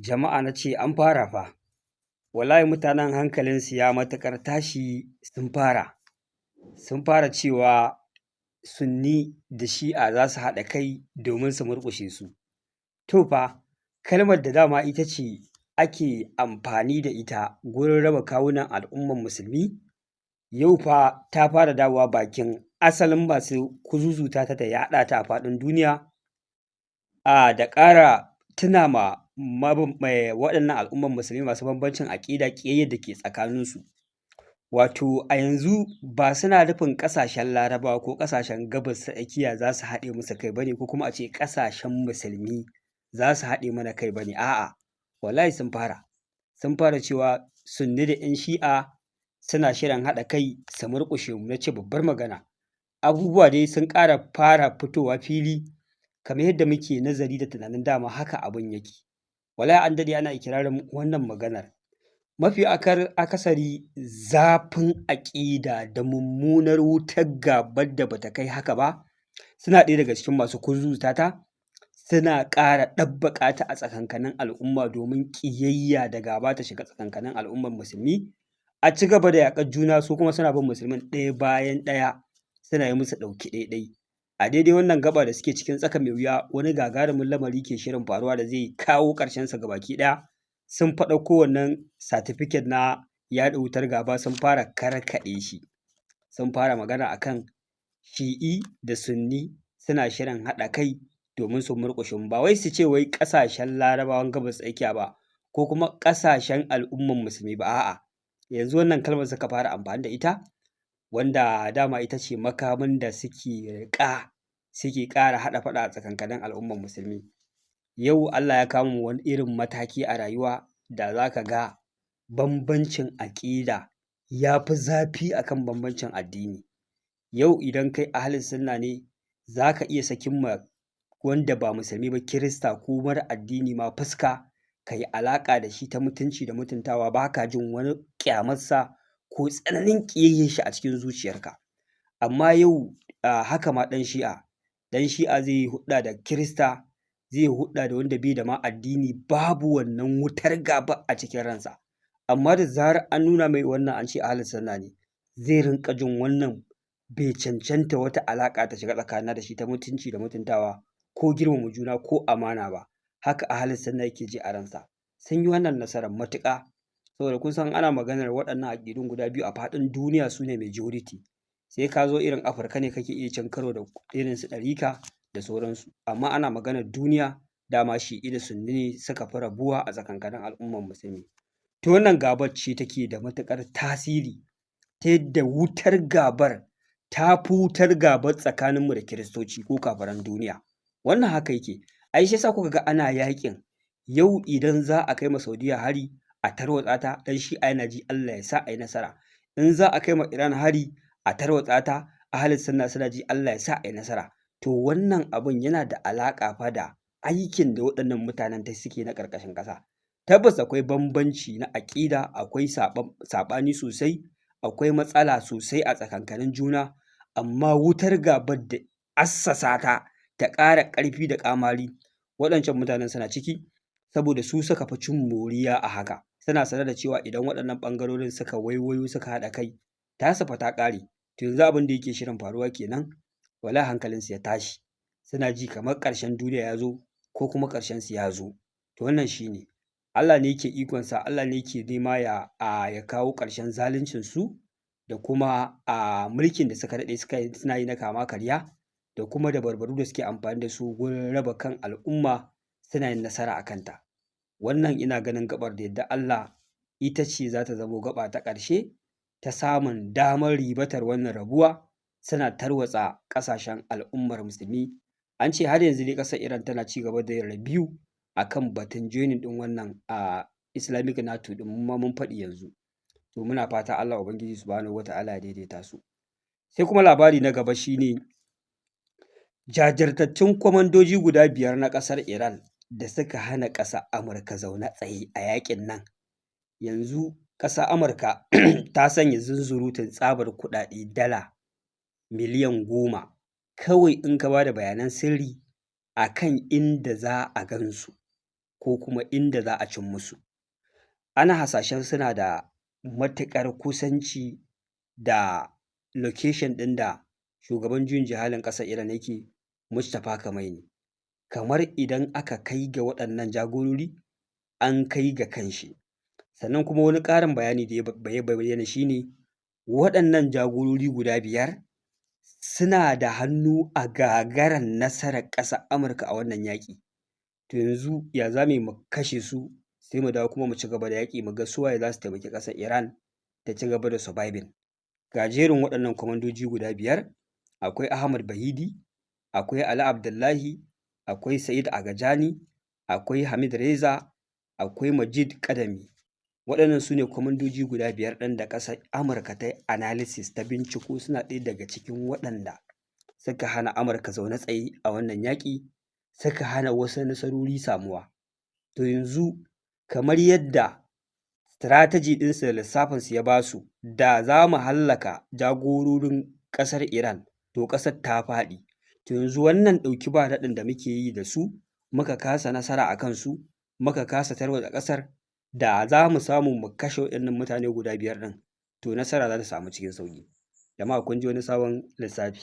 Jama'a na ce an fara fa, wallahi mutanen hankalinsu ya matuƙar tashi sun fara cewa Sunni da Shi'a za su haɗa kai domin su murƙushe su. To fa, kalmar da dama ita ce ake amfani da ita gurin raba kawunan al'umman musulmi, yau fa ta fara dawowa bakin asalin masu kuzuzuta ta da yaɗa ta a faɗin duniya, da ƙara tuna ma waɗannan al'umman musulmi masu bambancin aƙida ƙiyayyar da ke tsakaninsu. Wato a yanzu ba suna nufin ƙasashen Larabawa ko ƙasashen Gabas ta Tsakiya za su haɗe musu kai ba ne, ko kuma a ce ƙasashen musulmi za su haɗe mana kai ba ne, a'a wallahi sun fara cewa Sunni da 'yan Shi'a suna shirin haɗa kai su murƙushe mu. Na ce babbar magana. Abubuwa dai sun fara fitowa fili kamar yadda muke nazari da tunanin dama haka abin yake. Wallahi an daɗe ana ikirarin wannan maganar. Mafi akasari zafin aƙida da mummunar wutar gabar da bata kai haka ba, suna ɗaya daga cikin masu kuzuzuta ta, suna ƙara ɗabbaƙa ta a tsakankanin al'umma domin ƙiyayya da gaba ta shiga tsakankanin al'ummar musulmi, a ci gaba da yaƙar juna, su kuma suna bin musulmin ɗaya bayan ɗaya suna yi musu ɗauki ɗaiɗai. A daidai wannan gaba da suke cikin tsaka mai wuya, wani gagarumin lamari ke shirin faruwa da zai kawo ƙarshensa gabaki ɗaya. Sun fa ɗauko wannan satifiket na yaɗa wutar gaba sun fara karkaɗe shi, sun fara magana a kan Shi'i da Sunni suna shirin haɗa kai domin su murƙushe mu. Ba wai su ce wai ƙasashen Larabawan Gabas ta Tsakiya ba, ko kuma ƙasashen al'umman musulmi ba, a'a yanzu wannan kalmar suka fara amfani da ita, wanda dama ita ce makamin da suke riƙa suke ƙara haɗa faɗa a tsakankanin al'umman musulmi. Yau Allah ya kawo mu wani irin mataki a rayuwa da za ka ga bambancin aƙida ya fi zafi a kan bambancin addini. Yau idan kai ahlus sunna ne, za ka iya sakin ma wanda ba musulmi ba, Kirista ko mara addini ma fuska, ka yi alaƙa da shi ta mutunci da mutuntawa, ba ka jin wani ƙyamarsa ko tsananin ƙiyayyar shi a cikin zuciyarka. Amma yau haka ma ɗan Shi'a zai yi hulɗa da Kirista, zai yi hulɗa da wanda bai da ma addini, babu wannan wutar gabar a cikin ransa. Amma da zarar an nuna mai wannan an ce ahlus sunna ne, zai rinƙa jin wannan bai cancanta wata alaƙa ta shiga tsakanina da shi ta mutunci da mutuntawa ko girmama juna ko amana ba. Haka ahlus sunna yake ji a ransa. Sun yi wannan nasarar matuƙa, saboda kun san ana maganar waɗannan aƙidun guda biyu a faɗin duniya su ne majority. Sai ka zo irin Afirka ne kake iya cin karo da irin su ɗarika da sauransu. Amma ana maganar duniya, dama Shi'i da Sunni ne suka fi rabuwa a tsakankanin al'ummar musulmi. To wannan gabar ce take da matuƙar tasiri, ta yadda wutar gabar ta fi wutar gabar tsakaninmu da Kiristoci ko kafiran duniya. Wannan haka yake. Ai shi yasa kuka ga ana yaƙin. Yau idan za a kai ma Saudiyya hari a tarwatsa ta, ɗan Shi'a yana ji Allah ya sa a yi nasara. In za a kai ma Iran hari a tarwatsa ta, ahlus sunna suna ji Allah ya sa a yi nasara. To wannan abun yana da alaƙa fa da aikin da waɗannan mutanen suke na ƙarƙashin ƙasa. Tabbas akwai bambanci na aƙida, akwai saɓani sosai, akwai matsala sosai a tsakankanin juna, amma wutar gabar da assasa ta ƙara ƙarfi da ƙamari, waɗancan mutanen suna ciki, saboda su suka fi cin moriya a haka. Suna sane da cewa idan waɗannan ɓangarorin suka waiwayo suka haɗa kai, tasu fa ta ƙare. To yanzu abin da yake shirin faruwa kenan, wallahi hankalinsu ya tashi. Suna ji kamar ƙarshen duniya ya zo, ko kuma ƙarshensu ya zo. To wannan shi ne. Allah ne yake ikonsa, Allah ne yake nema ya kawo ƙarshen zaluncinsu, da kuma mulkin da suka daɗe suna yi na kama karya, da kuma dabarbaru da suke amfani da su gurin raba kan al'umma, suna yin nasara a kanta. Wannan ina ganin gaɓar da yardar Allah ita ce za ta zamo gaɓa ta ƙarshe ta samun damar ribatar wannan rabuwa, suna tarwatsa ƙasashen al'ummar musulmi. An ce har yanzu dai ƙasar Iran tana ci gaba da yin review a kan batun joining ɗin wannan Islamic NATO ɗin, mu ma mun faɗi yanzu. To muna fata Allah Ubangiji Subhanahu wa ta'ala ya daidaita su. Sai kuma labari na gaba shi ne, jajirtattun kwamandoji guda 5 na ƙasar Iran da suka hana ƙasar Amurka zaune tsaye a yaƙin nan. Yanzu ƙasar Amurka ta sanya zunzurutun tsabar kuɗaɗe dala miliyan 10 kawai in ka ba da bayanan sirri a kan inda za a gan su, ko kuma inda za a cin musu. Ana hasashen suna da matuƙar kusanci da location ɗin da shugaban juyin juya halin ƙasar Iran yake, Mustapha Khamenei. Kamar idan aka kai ga waɗannan jagorori, an kai ga kanshi. Sannan kuma wani ƙarin bayani da ya bayyana shi ne, waɗannan jagorori guda 5 suna da hannu a gagaran nasarar ƙasar Amurka a wannan yaƙi. To yanzu ya za mu kashe su, sai mu dawo kuma mu ci gaba da yaƙi, mu ga su waye za su taimaki ƙasar Iran ta ci gaba da surviving. Ga jerin waɗannan kwamandoji guda 5, akwai Ahmad Bahidi, akwai Ali Abdullahi, akwai Sa'id Agajani, akwai Hamid Reza, akwai Majid Kadami. Waɗannan su ne kwamandoji guda 5 ɗin da ƙasar Amurka ta yi analysis, ta binciko suna ɗaya daga cikin waɗanda suka hana Amurka zaune tsaye a wannan yaƙi, suka hana wasu nasarori samuwa. To yanzu kamar yadda strategy ɗinsu da lissafinsu ya ba su, da za mu hallaka jagororin ƙasar Iran, to ƙasar ta faɗi. To yanzu wannan ɗauki ba daɗin da muke yi da su, muka kasa nasara a kansu, muka kasa tarwatsa ƙasar, da za mu samu mu kashe waɗannan mutane guda 5 ɗin, to nasara za ta samu cikin sauƙi. Jama'a kun ji wani sabon lissafi,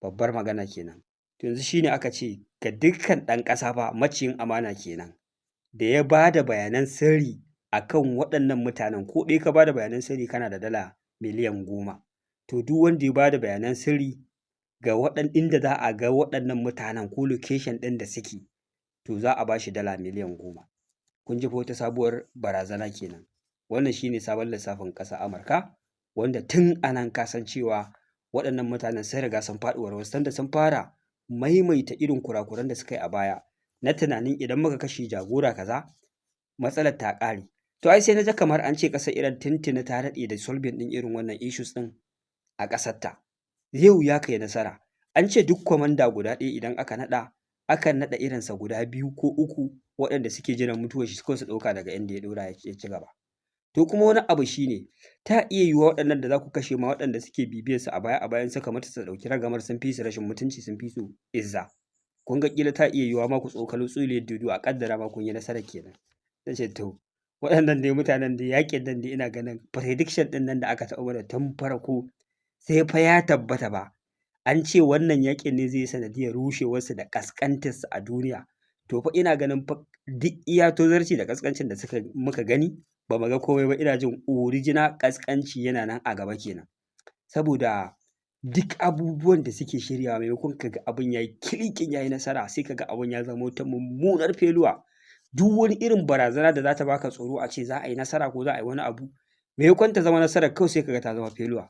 babbar magana kenan. To yanzu shi ne aka ce ga dukkan ɗan ƙasa fa, maciyin amana kenan, da ya ba da bayanan sirri a kan waɗannan mutanen, ko ɗaya ka ba da bayanan sirri kana da dala miliyan 10. To duk wanda ya ba da bayanan sirri ga inda za a ga waɗannan mutanen ko location ɗin da suke, to za a ba shi dala miliyan 10. Kun ji fa wata sabuwar barazana kenan. Wannan shi ne sabon lissafin ƙasar Amurka, wanda tun a nan ka san cewa waɗannan mutanen sun riga sun faɗi warwas, sanda sun fara maimaita irin kurakuran da suka yi a baya, na tunanin idan muka kashe jagora kaza, matsalar ta ƙare. To ai sai na ji kamar an ce ƙasar Iran tuntuni ta daɗe da solving ɗin irin wannan issues ɗin a ƙasarta. Yau ya kai nasara. An ce duk kwamanda guda ɗaya idan aka naɗa, akan naɗa irinsa guda 2 ko 3 waɗanda suke jiran mutuwar shi kawai su ɗauka daga inda ya ɗora ya ci gaba. To kuma wani abu shi ne, ta iya yiwuwa waɗannan da za ku kashe ma waɗanda suke bibiyarsu a bayan suka mutu su ɗauki ragamar, sun fi su rashin mutunci, sun fi su izza. Kun ga ƙila ta iya yiwuwa ma ku tsokalo tsuliyar dodo, a ƙaddara ma kun yi nasarar kenan. Na ce to waɗannan dai mutanen da yaƙin nan dai ina ganin prediction ɗin nan da aka taɓa mana tun farko sai fa ya tabbata ba. An ce wannan yaƙin ne zai yi sanadiyar rushewarsu da ƙasƙantarsu a duniya. To fa ina ganin fa duk iya tozarci da ƙasƙancin da muka gani, ba mu ga komai ba. Ina jin original ƙasƙanci yana nan a gaba kenan. Saboda duk abubuwan da suke shiryawa, maimakon ka ga abin ya yi kilikin ya yi nasara, sai ka ga abin ya zama wata mummunar feluwa. Duk wani irin barazana da za ta baka tsoro a ce za a yi nasara ko za a yi wani abu, maimakon ta zama nasarar kawai sai ka ga ta zama feluwa.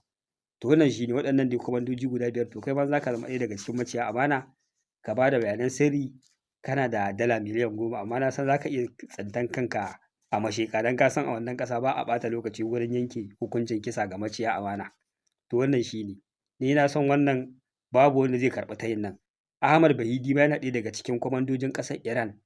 To wannan shi ne waɗannan dai kwamandoji guda 5. To kai ma za ka zama ɗaya daga cikin maciya amana, ka ba da bayanan sirri, kana da dala miliyan 10, amma na san za ka iya tsintan kanka a masheka, don ka san a wannan ƙasa ba a ɓata lokaci wurin yanke hukuncin kisa ga maciya amana. To wannan shi ne. Ni na san wannan babu wanda zai karɓi tayin nan. Ahmad Bahidi ma yana ɗaya daga cikin kwamandojin ƙasar Iran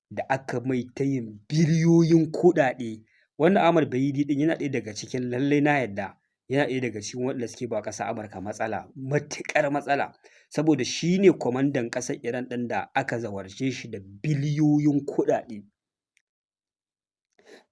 da aka mai tayin biliyoyin kuɗaɗe. Wannan Ahmad Bahidi ɗin yana ɗaya daga cikin, lallai na yarda, yana ɗaya daga cikin waɗanda suke ba ƙasar Amurka matsala, matuƙar matsala, saboda shi ne kwamandan ƙasar Iran ɗin da aka zawarce shi da biliyoyin kuɗaɗe,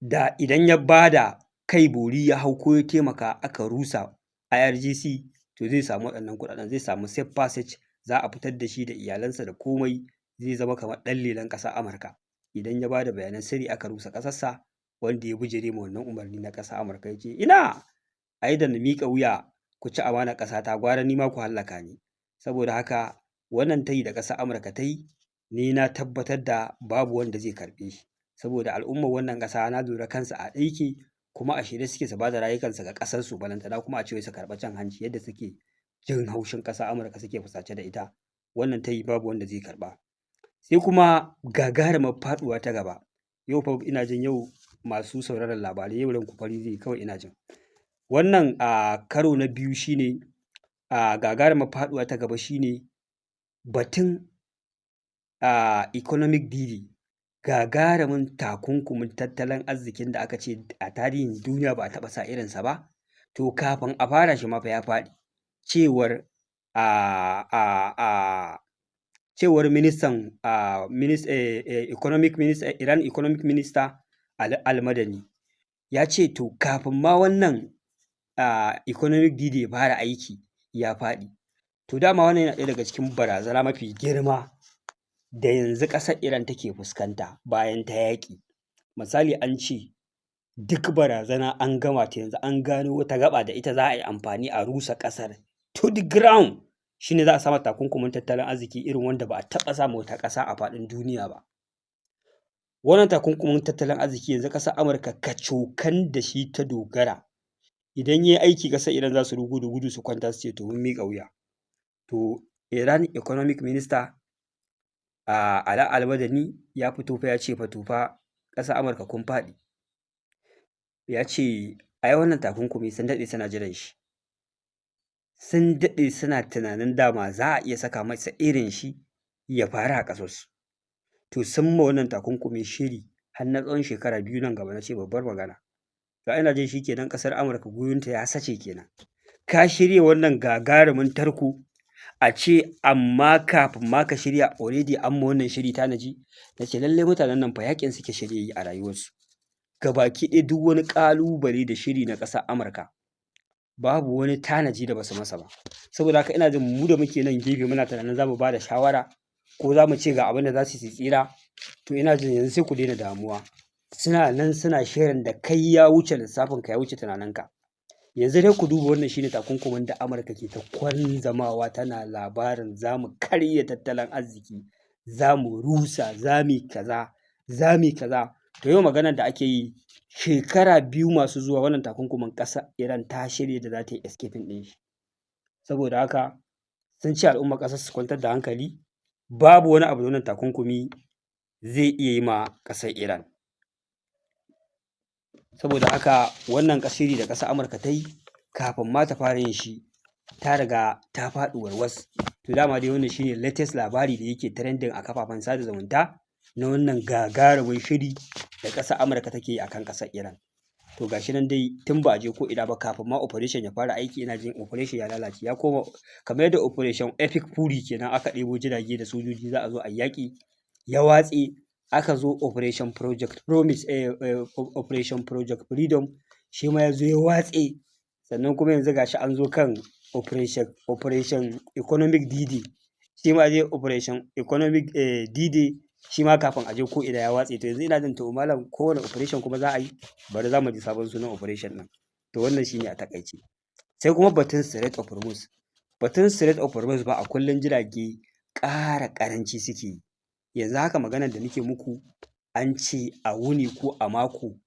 da idan ya ba da kai bori ya hau ko ya taimaka aka rusa IRGC, to zai samu waɗannan kuɗaɗen, zai samu safe passage, za a fitar da shi da iyalansa da komai, zai zama kamar ɗan lelen ƙasar Amurka idan ya ba da bayanan sirri aka rusa ƙasarsa. Wanda ya bijire ma wannan umarni na ƙasar Amurka ya ce ina, ai da na miƙa wuya ku ci amanar ƙasata, gwara ni ma ku hallaka ni. Saboda haka wannan tayi da ƙasar Amurka ta yi, ni na tabbatar da babu wanda zai karɓe shi, saboda al'ummar wannan ƙasa na lura kansu a haɗe yake, kuma a shirye suke su ba da rayukansu ga ƙasarsu, balantana kuma a ce wai su karɓi cin hanci yadda suke jin haushin ƙasar Amurka suke fusace da ita. Wannan tayi babu wanda zai karɓa. Sai kuma gagarumar faɗuwa ta gaba. Yau fa ina jin yau masu sauraron labarai yau ranku fari zai yi kawai ina jin. Wannan a karo na biyu shine a gagarumar faɗuwa ta gaba shine batun economic didi, gagarumin takunkumin tattalin arzikin da aka ce a tarihin duniya ba a taɓa sa irinsa ba. To kafin a fara shi ma fa ya faɗi, cewar ministan Iran economic minister Al-Madani ya ce to kafin ma wannan economic deal ya fara aiki ya faɗi. To dama wannan yana ɗaya daga cikin barazana mafi girma da yanzu ƙasar Iran take fuskanta bayan ta yaƙi. Misali an ce duk barazana an gama ta, yanzu an gano wata gaɓa da ita za a yi amfani a rusa ƙasar to the ground, shi ne za a sa mata takunkumin tattalin arziki irin wanda ba a taɓa sa ma wata ƙasa a faɗin duniya ba. Wannan takunkumin tattalin arziki yanzu ƙasar Amurka kacokan da shi ta dogara. Idan ya yi aiki ƙasar Iran za su rugo da gudu su kwanta su ce to mun miƙa wuya. To Iran economic minister Ali Al-Madani ya fito fa ya ce fa to fa ƙasar Amurka kun faɗi. Ya ce ai wannan takunkumi sun daɗe suna jiran shi. Sun daɗe suna tunanin dama za a iya saka masa irin shi ya faru a ƙasarsu. To sun ma wannan takunkumi shiri har na tsawon shekara 2 nan gaba, na ce babbar magana. To ina jin shi kenan ƙasar Amurka gwiwunta ya sace kenan. Ka shirya wannan gagarumin tarko a ce amma kafin ma ka shirya already an ma wannan shiri tanaji. Na ce lallai mutanen nan fa yaƙin suke shirya yi a rayuwarsu. Gabaki ɗaya duk wani ƙalubale da shiri na ƙasar Amurka babu wani tanaji da basu masa ba. Saboda haka ina jin mu da muke nan gefe muna tunanin za mu ba da shawara ko za mu ce ga abin da za su yi tsira, to ina jin yanzu sai ku daina damuwa. Suna nan suna shirin da kai ya wuce lissafinka, ya wuce tunaninka. Yanzu dai ku duba wannan shine takunkumin da Amurka ke ta kwanzamawa tana labarin za mu karya tattalin arziki, za mu rusa, za mu yi kaza, za mu yi kaza. To yau maganar da ake yi shekara 2 masu zuwa wannan takunkumin ƙasar Iran ta shirya da za ta yi escaping ɗin shi. Saboda haka sun ce al'ummar ƙasar su kwantar da hankali, babu wani abu da wannan takunkumi zai iya yi ma ƙasar Iran. Saboda haka wannan shiri da ƙasar Amurka ta yi kafin ma ta fara yin shi ta riga ta faɗi warwas. To dama dai wannan shine latest labari da yake trending a kafafen sada zumunta na wannan gagarumin shiri da ƙasar Amurka take yi a kan ƙasar Iran. To ga shi nan dai tun ba a je ko ina ba kafin ma operation ya fara aiki ina jin operation ya lalace, ya koma kamar yadda operation Epic Fury kenan aka ɗebo jirage da sojoji za a zo a yi yaƙi ya watse, aka zo operation Project Promise, operation Project Freedom shi ma ya zo ya watse. Sannan kuma yanzu ga shi an zo kan operation Economic D-Day, shi ma dai operation Economic D-Day shi ma kafin a je ko ina ya watse. To yanzu ina jin to malam kowane operation kuma za a yi, bari za mu ji sabon sunan operation ɗin. To wannan shine a taƙaice. Sai kuma batun Strait of Hormuz. Batun Strait of Hormuz ba a kullum jirage ƙara ƙaranci suke yi. Yanzu haka maganar da nake muku an ce a wuni ko a mako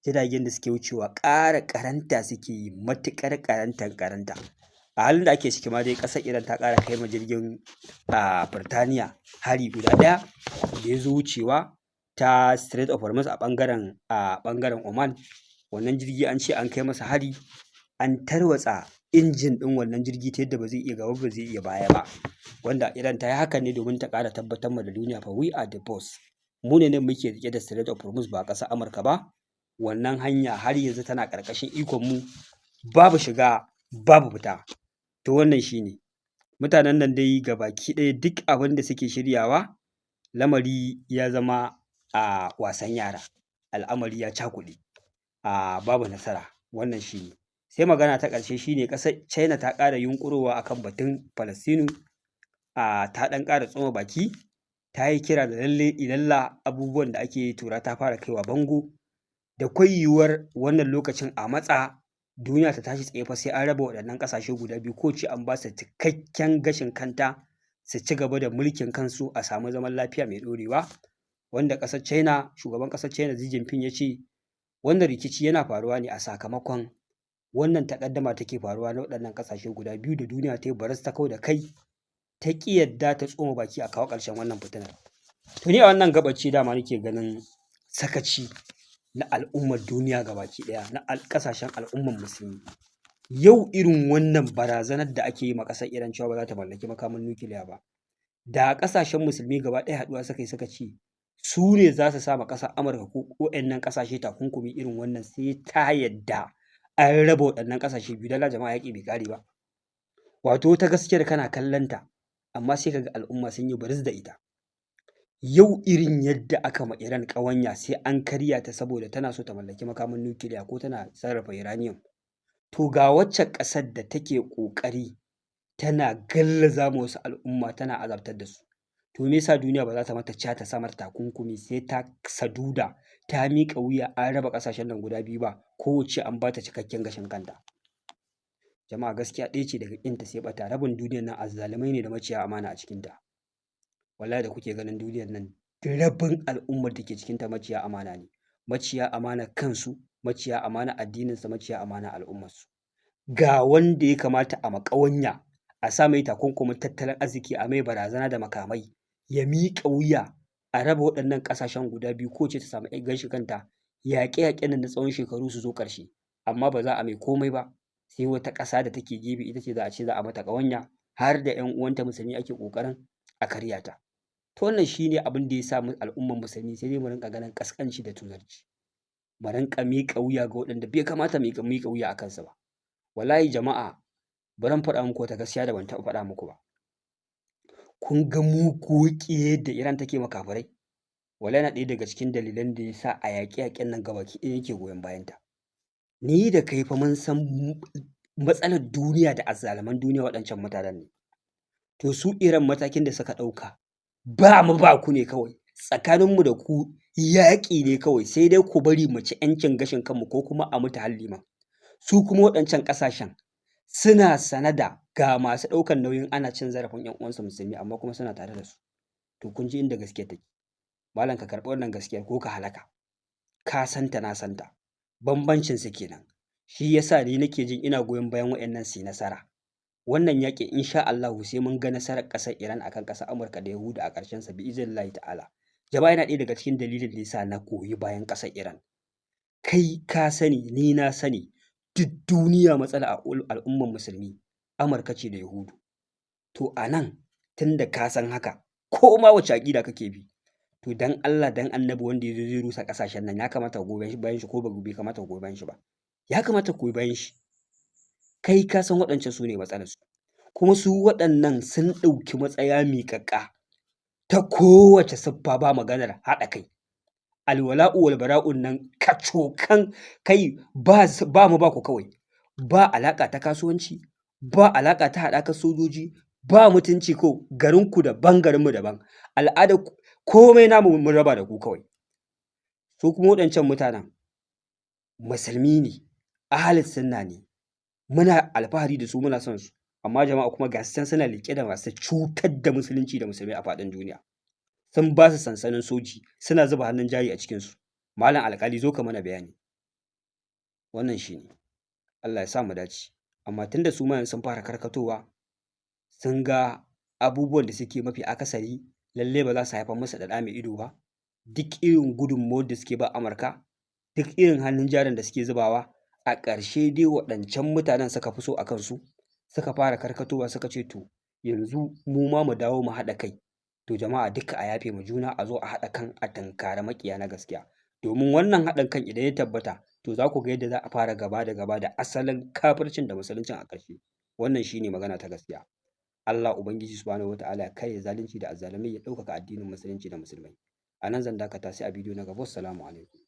jiragen da suke wucewa ƙara ƙaranta suke yi, matuƙar ƙaranta. A halin da ake ciki ma dai ƙasar Iran ta ƙara kai ma jirgin Birtaniya hari guda ɗaya da ya zo wucewa ta Strait of Hormuz a ɓangaren Oman. Wannan jirgi an ce an kai masa hari, an tarwatsa injin ɗin wannan jirgi ta yadda ba zai iya gaba ba zai iya baya ba. Wanda Iran ta yi hakan ne domin ta ƙara tabbatar ma da duniya fa we are the boss. Mu ne nan muke riƙe da Strait of Hormuz ba ƙasar Amurka ba. Wannan hanya har yanzu tana ƙarƙashin ikon mu, babu shiga babu fita. To wannan shine. Mutanen nan dai gabaki ɗaya duk abin da suke shiryawa lamari ya zama wasan yara. Al'amari ya cakuɗe. Babu nasara. Wannan shine. Sai magana ta ƙarshe shine ƙasar China ta ƙara yunƙurowa akan batun Falastinu. Ta ɗan ƙara tsoma baki, ta yi kira da lalle ilalla abubuwan da ake yi tura ta fara kaiwa bango. Da kwai yiwuwar wannan lokacin a matsa duniya ta tashi tsaye fa sai an raba waɗannan ƙasashe guda biyu, ko ce an ba su cikakken gashin kanta su ci gaba da mulkin kansu a samu zaman lafiya mai ɗorewa. Wanda ƙasar China, shugaban ƙasar China Xi Jinping ya ce wannan rikici yana faruwa ne a sakamakon wannan taƙaddama take faruwa na waɗannan ƙasashe guda biyu da duniya ta yi baras ta kau da kai ta ƙi yadda ta tsoma baki a kawo ƙarshen wannan fitinar. To ni a wannan gaɓace dama nake ganin sakaci na al'ummar duniya gabaki ɗaya, na ƙasashen al'ummar musulmi. Yau irin wannan barazanar da ake yi ma ƙasar Iran cewa ba za ta mallaki makamin nukiliya ba, da ƙasashen musulmi gaba ɗaya haɗuwa suka yi suka ce su ne za su sa ma ƙasar Amurka ko waɗannan ƙasashe takunkumi irin wannan sai ta yadda an raba waɗannan ƙasashe biyu, dala jama'a yaƙi bai ƙare ba. Wato ta gaskiyar kana kallon ta amma sai kaga al'umma sun yi biris da ita. Yau irin yadda aka ma Iran ƙawanya sai an karya ta saboda tana so ta mallaki makamin nukiliya ko tana sarrafa uranium. To ga waccan ƙasar da take ƙoƙari tana gallaza ma wasu al'umma tana azabtar da su. To me yasa duniya ba za ta mata ca ta sa mata takunkumi sai ta saduda ta miƙa wuya an raba ƙasashen nan guda biyu ba, kowacce an ba ta cikakken gashin kanta. Jama'a gaskiya ɗaya ce daga ƙinta sai ɓata, rabin duniyar nan azzalumai ne da maciya amana a cikinta. Wallahi da kuke ganin duniyar nan rabin al'ummar da ke cikinta maciya amana ne. Maciya amana kansu, maciya amana addininsu, maciya amana al'ummarsu. Ga wanda ya kamata a maƙawanya a sa mai takunkumin tattalin arziki a mai barazana da makamai ya miƙa wuya a raba waɗannan ƙasashen guda biyu ko ce ta samu gashi kanta yaƙe-yaƙen nan na tsawon shekaru su zo ƙarshe, amma ba za a mai komai ba sai wata ƙasa da take gefe ita ce za a ce za a mata ƙawanya har da 'yan uwanta musulmi ake ƙoƙarin a karya ta. To wannan shi ne abin da ya sa al'ummar musulmi sai dai mu rinƙa ganin ƙasƙanci da tozarci. Mu rinƙa miƙa wuya ga waɗanda bai kamata mu miƙa wuya a kansu ba. Wallahi jama'a bari in faɗa muku wata gaskiya da ban taɓa faɗa muku ba. Kun ga muguwar ƙiyayyar da Iran take ma kafirai? Wallahi yana ɗaya daga cikin dalilan da ya sa a yaƙe-yaƙen nan gabaki ɗaya yake goyon bayanta. Ni da kai fa mun san matsalar duniya da azzaluman duniya waɗancan mutanen ne. To su Iran matakin da suka ɗauka ba mu ba ku ne kawai, tsakaninmu da ku yaƙi ne kawai, sai dai ku bari mu ci 'yancin gashin kanmu ko kuma a mutu halli ma. Su kuma waɗancan ƙasashen suna sane da ga masu ɗaukar nauyin ana cin zarafin 'yan uwansu musulmi amma kuma suna tare da su. To kun ji inda gaskiyar take. Malam ka karɓi wannan gaskiyar ko ka halaka. Ka santa na santa. Bambancin su kenan. Shi yasa ni nake jin ina goyon bayan waɗannan su yi nasara. Wannan yaƙin insha Allahu sai mun ga nasarar ƙasar Iran akan ƙasar Amurka da Yahudu a ƙarshen sa bi'iznillahi ta'ala. Jama'a yana ɗaya daga cikin dalilin da yasa na goyi bayan ƙasar Iran. Kai ka sani, ni na sani, duk duniya matsala al'ummar musulmi Amurka ce da Yahudu. To a nan tunda ka san haka ko ma wace aƙida kake bi, to dan Allah dan Annabi wanda ya zo zai rusa ƙasashen nan ya kamata ka goyi bayan shi ko bai kamata ka goyi bayan shi ba. Ya kamata ka goyi bayan shi. Kai ka san waɗancan su ne matsalarsu. Kuma su waɗannan sun ɗauki matsaya miƙaƙƙa ta kowace siffa ba maganar haɗa kai. Alwala'u wal bara'un nan kacokan kai ba mu ba ku kawai. Ba alaƙa ta kasuwanci, ba alaƙa ta haɗakar sojoji, ba mutunci ko garinku daban garinmu daban. Al'adar komai namu mun raba da ku kawai. Su kuma waɗancan mutanen musulmi ne, ahlus sunna ne. Muna alfahari da su muna son su, amma jama'a kuma ga su can suna liƙe da masu cutar da musulunci da musulmai a faɗin duniya. Sun ba su sansanin soji, suna zuba hannun jari a cikinsu. Malam alƙali zo ka mana bayani. Wannan shi ne. Allah ya sa mu dace. Amma tunda su ma yanzu sun fara karkatowa, sun ga abubuwan da suke mafi akasari lallai ba za su haifar musu da ɗa mai ido ba. Duk irin gudunmawar da suke ba Amurka, duk irin hannun jarin da suke zubawa, a ƙarshe dai waɗancan mutanen suka fi so a kansu, suka fara karkatowa suka ce to yanzu mu ma mu dawo mu haɗa kai. To jama'a duka a yafe ma juna a zo a haɗa kan a tunkari maƙiya na gaskiya. Domin wannan haɗin kan idan ya tabbata to za ku ga yadda za a fara gaba da gaba da asalin kafircin da musuluncin a ƙarshe. Wannan shi ne magana ta gaskiya. Allah Ubangiji Subhanahu wa ta'ala ya karya zalunci da azzalumai ya ɗaukaka addinin musulunci da musulmai. A nan zan dakata sai a bidiyo na gaba. Assalamu alaikum.